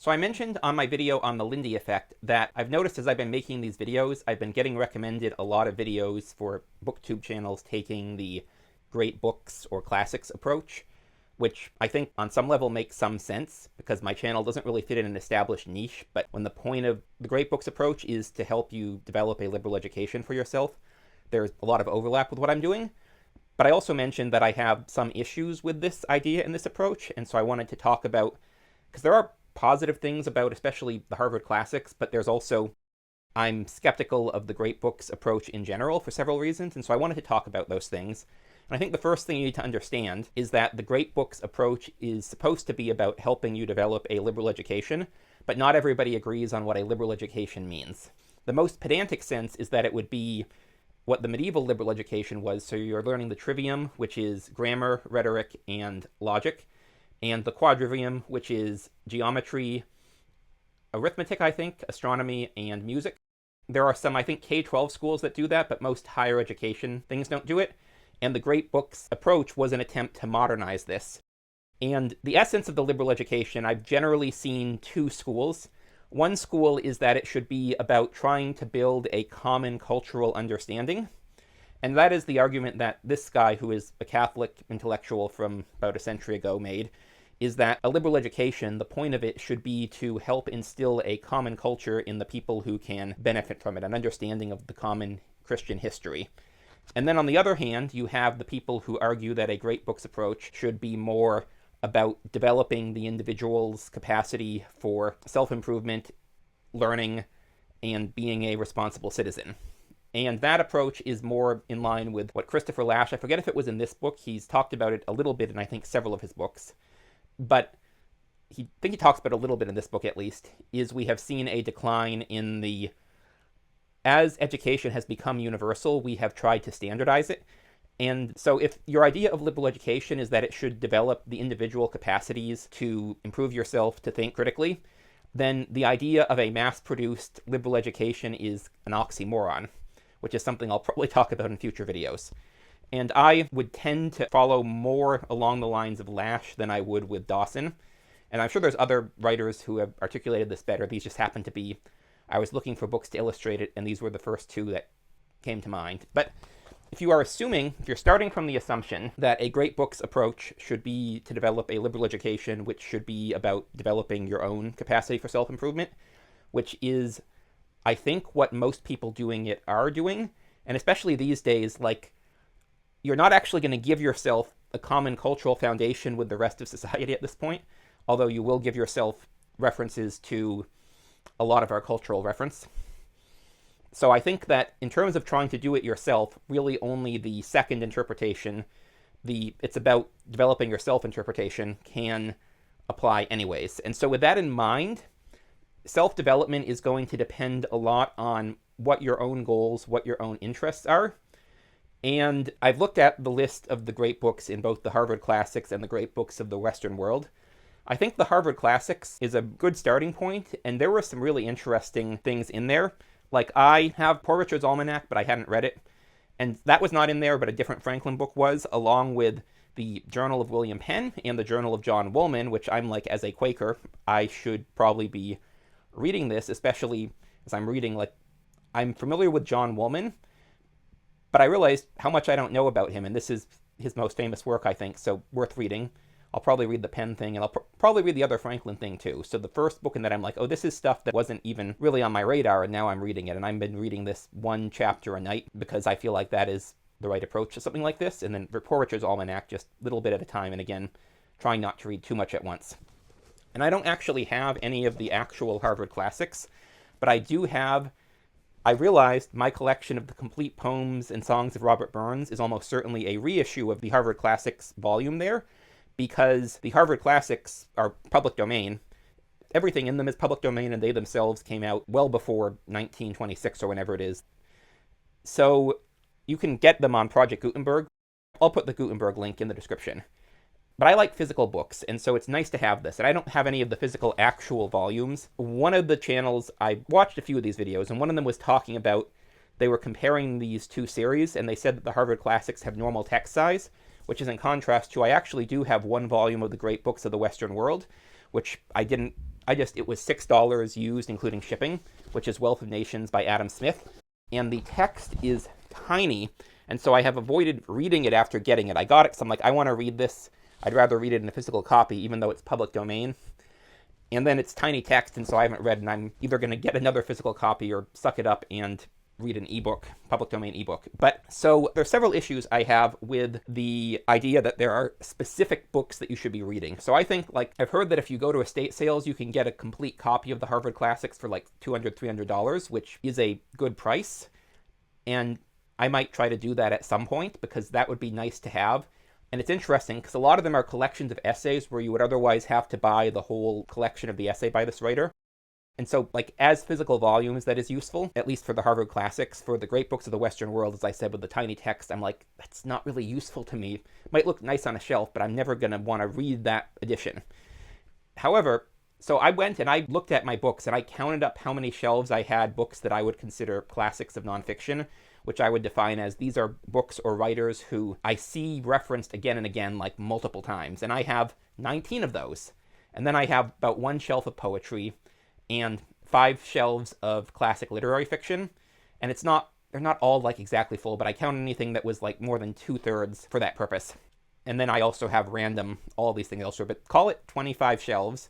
So I mentioned on my video on the Lindy effect that I've noticed as I've been making these videos, I've been getting recommended a lot of videos for booktube channels taking the great books or classics approach, which I think on some level makes some sense because my channel doesn't really fit in an established niche. But when the point of the great books approach is to help you develop a liberal education for yourself, there's a lot of overlap with what I'm doing. But I also mentioned that I have some issues with this idea and this approach, and so I wanted to talk about, because there are positive things about especially the Harvard classics, but there's also, I'm skeptical of the great books approach in general for several reasons, and so I wanted to talk about those things. And I think the first thing you need to understand is that the great books approach is supposed to be about helping you develop a liberal education, but not everybody agrees on what a liberal education means. The most pedantic sense is that it would be what the medieval liberal education was, so you're learning the trivium, which is grammar, rhetoric, and logic, and the quadrivium, which is geometry, arithmetic, I think, astronomy, and music. There are some, I think, K-12 schools that do that, but most higher education things don't do it. And the great books approach was an attempt to modernize this. And the essence of the liberal education, I've generally seen two schools. One school is that it should be about trying to build a common cultural understanding. And that is the argument that this guy, who is a Catholic intellectual from about a century ago, made, is that a liberal education, the point of it should be to help instill a common culture in the people who can benefit from it, an understanding of the common Christian history. And then on the other hand, you have the people who argue that a great books approach should be more about developing the individual's capacity for self-improvement, learning, and being a responsible citizen. And that approach is more in line with what Christopher Lasch, I forget if it was in this book, he's talked about it a little bit in I think several of his books, but I think he talks about it a little bit in this book at least, is we have seen a decline in the, as education has become universal, we have tried to standardize it. And so if your idea of liberal education is that it should develop the individual capacities to improve yourself, to think critically, then the idea of a mass-produced liberal education is an oxymoron, which is something I'll probably talk about in future videos. And I would tend to follow more along the lines of Lasch than I would with Dawson. And I'm sure there's other writers who have articulated this better. These just happen to be, I was looking for books to illustrate it, and these were the first two that came to mind. But if you are assuming, if you're starting from the assumption that a great books approach should be to develop a liberal education, which should be about developing your own capacity for self-improvement, which is, I think, what most people doing it are doing, and especially these days, like, you're not actually going to give yourself a common cultural foundation with the rest of society at this point, although you will give yourself references to a lot of our cultural reference. So I think that in terms of trying to do it yourself, really only the second interpretation, it's about developing your self-interpretation, can apply anyways. And so with that in mind, self-development is going to depend a lot on what your own goals, what your own interests are. And I've looked at the list of the great books in both the Harvard Classics and the great books of the Western world. I think the Harvard Classics is a good starting point, and there were some really interesting things in there. Like, I have Poor Richard's Almanack, but I hadn't read it. And that was not in there, but a different Franklin book was, along with the Journal of William Penn and the Journal of John Woolman, which I'm like, as a Quaker, I should probably be reading this, especially as I'm reading, like, I'm familiar with John Woolman, but I realized how much I don't know about him, and this is his most famous work, I think, so worth reading. I'll probably read the Penn thing, and I'll probably read the other Franklin thing too. So the first book in that I'm like, oh, this is stuff that wasn't even really on my radar, and now I'm reading it. And I've been reading this one chapter a night because I feel like that is the right approach to something like this. And then for Poor Richard's Almanack, just a little bit at a time, and again, trying not to read too much at once. And I don't actually have any of the actual Harvard Classics, but I do have, I realized my collection of the complete poems and songs of Robert Burns is almost certainly a reissue of the Harvard Classics volume there, because the Harvard Classics are public domain. Everything in them is public domain, and they themselves came out well before 1926 or whenever it is. So you can get them on Project Gutenberg. I'll put the Gutenberg link in the description. But I like physical books, and so it's nice to have this. And I don't have any of the physical actual volumes. One of the channels, I watched a few of these videos, and one of them was talking about, they were comparing these two series, and they said that the Harvard Classics have normal text size, which is in contrast to, I actually do have one volume of the great books of the Western world, which I It was $6 used, including shipping, which is Wealth of Nations by Adam Smith. And the text is tiny, and so I have avoided reading it after getting it. I got it because I'm like, I want to read this. I'd rather read it in a physical copy, even though it's public domain. And then it's tiny text, and so I haven't read, and I'm either going to get another physical copy or suck it up and read an ebook, public domain ebook. But so there's several issues I have with the idea that there are specific books that you should be reading. So I think, like, I've heard that if you go to estate sales, you can get a complete copy of the Harvard Classics for like $200, $300, which is a good price. And I might try to do that at some point because that would be nice to have. And it's interesting because a lot of them are collections of essays where you would otherwise have to buy the whole collection of the essay by this writer. And so, like, as physical volumes, that is useful, at least for the Harvard Classics. For the great books of the Western world, as I said, with the tiny text, I'm like, that's not really useful to me. It might look nice on a shelf, but I'm never going to want to read that edition. However, so I went and I looked at my books, and I counted up how many shelves I had books that I would consider classics of nonfiction, which I would define as these are books or writers who I see referenced again and again, like multiple times. And I have 19 of those. And then I have about one shelf of poetry, and 5 shelves of classic literary fiction. And they're not all like exactly full, but I counted anything that was like more than 2/3 for that purpose. And then I also have random, all these things elsewhere, but call it 25 shelves.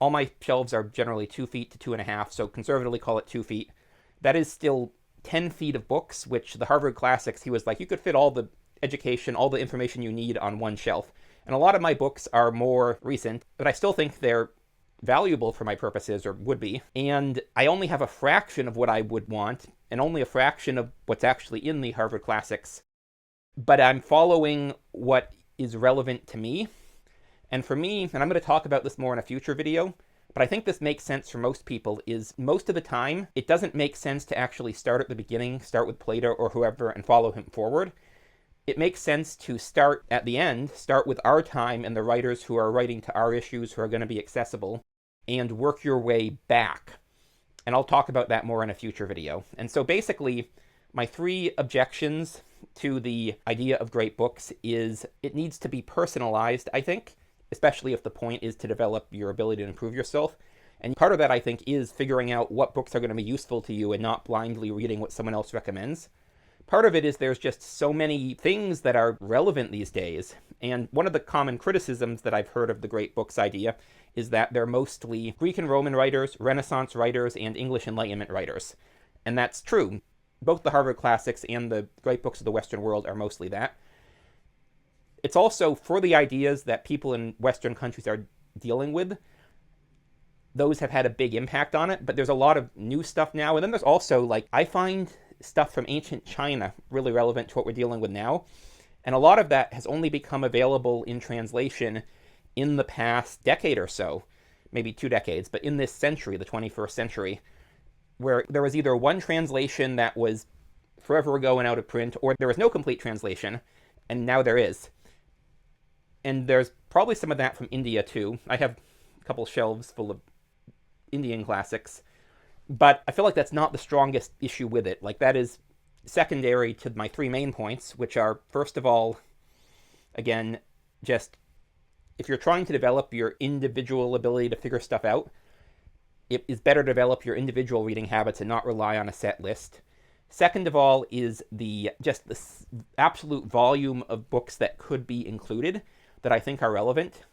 All my shelves are generally 2 feet to 2.5, so conservatively call it 2 feet. That is still 10 feet of books, which the Harvard Classics, he was like, you could fit all the education, all the information you need on one shelf. And a lot of my books are more recent, but I still think they're valuable for my purposes, or would be, and I only have a fraction of what I would want, and only a fraction of what's actually in the Harvard Classics, but I'm following what is relevant to me, and for me, and I'm going to talk about this more in a future video, but I think this makes sense for most people, is most of the time, it doesn't make sense to actually start at the beginning, start with Plato or whoever, and follow him forward. It makes sense to start at the end, start with our time and the writers who are writing to our issues who are going to be accessible, and work your way back. And I'll talk about that more in a future video. And so basically, my 3 objections to the idea of great books is it needs to be personalized, I think, especially if the point is to develop your ability to improve yourself. And part of that, I think, is figuring out what books are going to be useful to you and not blindly reading what someone else recommends. Part of it is there's just so many things that are relevant these days. And one of the common criticisms that I've heard of the great books idea is that they're mostly Greek and Roman writers, Renaissance writers, and English Enlightenment writers. And that's true. Both the Harvard Classics and the great books of the Western world are mostly that. It's also for the ideas that people in Western countries are dealing with. Those have had a big impact on it, but there's a lot of new stuff now. And then there's also, like, I find stuff from ancient China really relevant to what we're dealing with now. And a lot of that has only become available in translation in the past decade or so, maybe 2 decades, but in this century, the 21st century, where there was either one translation that was forever ago and out of print, or there was no complete translation, and now there is. And there's probably some of that from India, too. I have a couple shelves full of Indian classics, but I feel like that's not the strongest issue with it. Like, that is secondary to my 3 main points, which are, first of all, again, just if you're trying to develop your individual ability to figure stuff out, it is better to develop your individual reading habits and not rely on a set list. Second of all is the absolute volume of books that could be included that I think are relevant,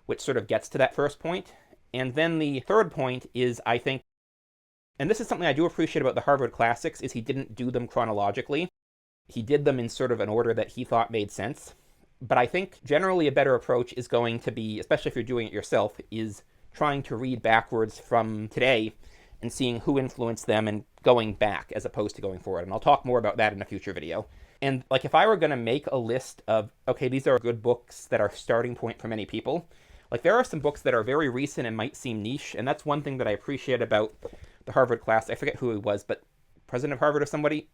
which sort of gets to that first point. And then the third point is, I think, and this is something I do appreciate about the Harvard Classics, is he didn't do them chronologically. He did them in sort of an order that he thought made sense. But I think generally a better approach is going to be, especially if you're doing it yourself, is trying to read backwards from today and seeing who influenced them and going back as opposed to going forward. And I'll talk more about that in a future video. And like, if I were going to make a list of, okay, these are good books that are starting point for many people, like, there are some books that are very recent and might seem niche, and that's one thing that I appreciate about the Harvard class. I forget who he was, but president of Harvard or somebody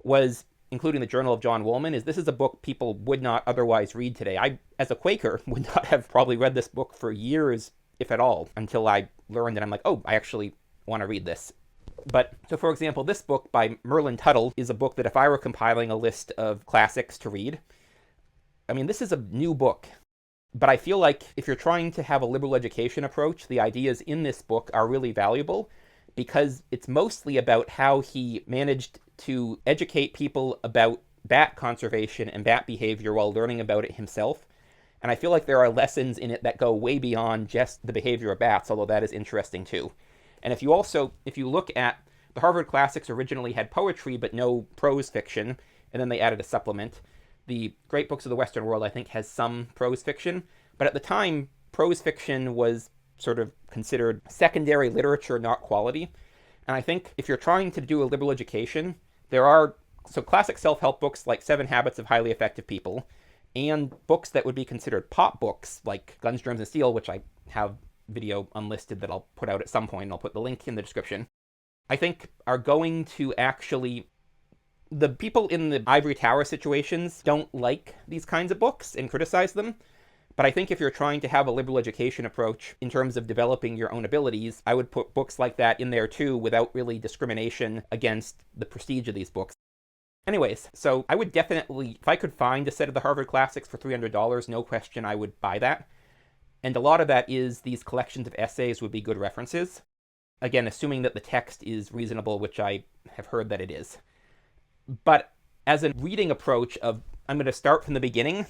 was including the Journal of John Woolman, is this is a book people would not otherwise read today. I, as a Quaker, would not have probably read this book for years, if at all, until I learned that I'm like, oh, I actually want to read this. But, so for example, this book by Merlin Tuttle is a book that if I were compiling a list of classics to read, I mean, this is a new book. But I feel like if you're trying to have a liberal education approach, the ideas in this book are really valuable because it's mostly about how he managed to educate people about bat conservation and bat behavior while learning about it himself. And I feel like there are lessons in it that go way beyond just the behavior of bats, although that is interesting too. And if you look at the Harvard Classics originally had poetry but no prose fiction, and then they added a supplement. The Great Books of the Western World, I think, has some prose fiction, but at the time, prose fiction was sort of considered secondary literature, not quality. And I think if you're trying to do a liberal education, there are classic self-help books like 7 Habits of Highly Effective People, and books that would be considered pop books like Guns, Germs, and Steele, which I have video unlisted that I'll put out at some point, and I'll put the link in the description, I think are going to actually... The people in the ivory tower situations don't like these kinds of books and criticize them, but I think if you're trying to have a liberal education approach in terms of developing your own abilities, I would put books like that in there too without really discrimination against the prestige of these books. Anyways, so I would definitely, if I could find a set of the Harvard Classics for $300, no question I would buy that. And a lot of that is these collections of essays would be good references. Again, assuming that the text is reasonable, which I have heard that it is. But as a reading approach of, I'm going to start from the beginning,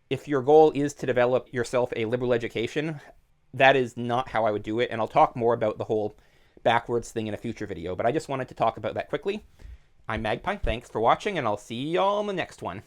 if your goal is to develop yourself a liberal education, that is not how I would do it. And I'll talk more about the whole backwards thing in a future video. But I just wanted to talk about that quickly. I'm Magpie. Thanks for watching, and I'll see y'all in the next one.